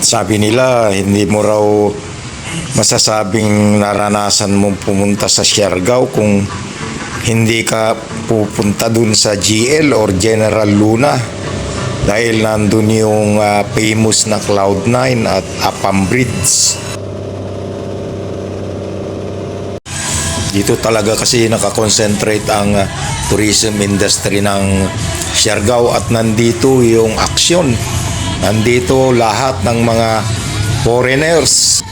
Sabi nila, hindi mo raw masasabing naranasan mo pumunta sa Siargao kung hindi ka pupunta dun sa GL or General Luna dahil nandun yung famous na Cloud9 at Apam Bridge. Dito talaga kasi nakakonsentrate ang tourism industry ng Siargao at nandito yung aksyon. Nandito lahat ng mga foreigners.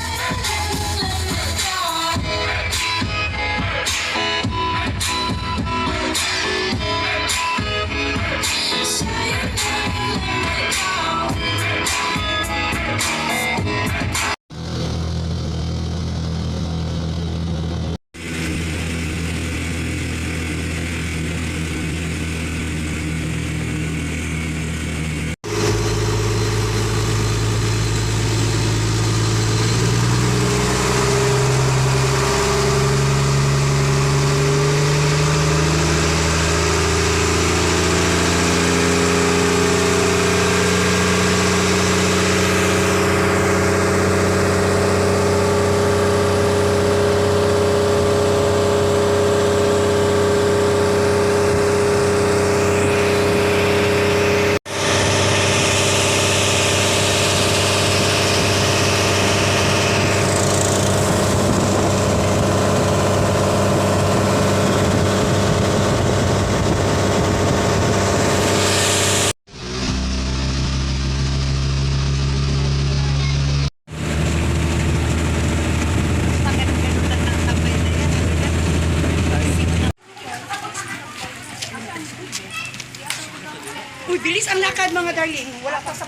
Uy, bilis ang lakad mga darling. Wala pa sa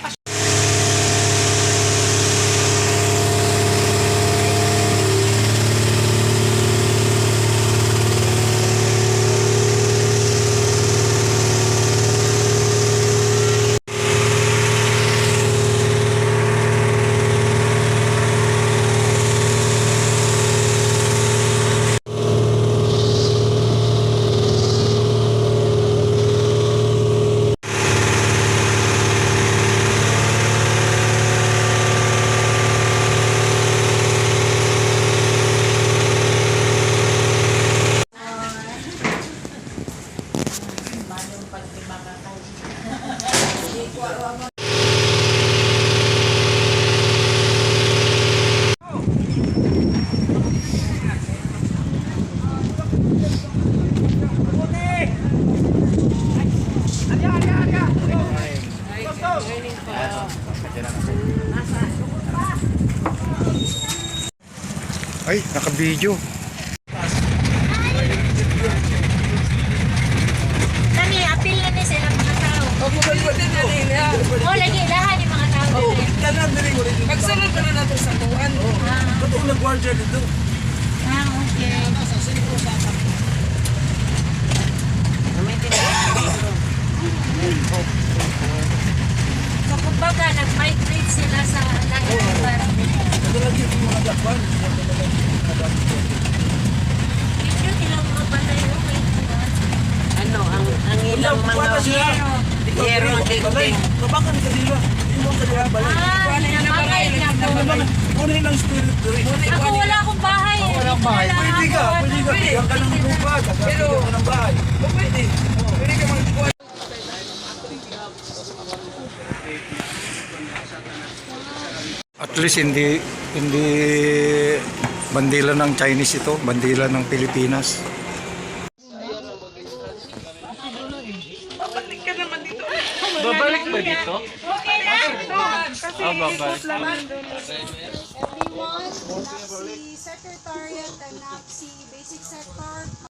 Ay, naka-video. Kami, apil na ni sila mga tao. Oh, lagi lahat yung mga tao. Magsunod ka na natin sa tuwan. Ba't yung nag-guardia dito? Okay. So, kumbaga, nag-migrate sila sa lugar. Lagi yung mga Japan. Yun, ilang mga balay, okay. Ano, ang ilang mga yero ang tigting. Kabakan ka nila. Hindi mo ka nila balay. Bagay na po. Kunin ang spirit doon. Ako wala akong bahay. Wala akong bahay. Pwede ka. Bigyan ka ng lupa. Pero, ka ng bahay. Pwede. Pwede ka magkuha. At least hindi bandila ng Chinese ito, bandila ng Pilipinas. Babalik ba dito? Okay na. Kasi babalik. Everyone, NAPSI Secretariat and NAPSI Basic Sector.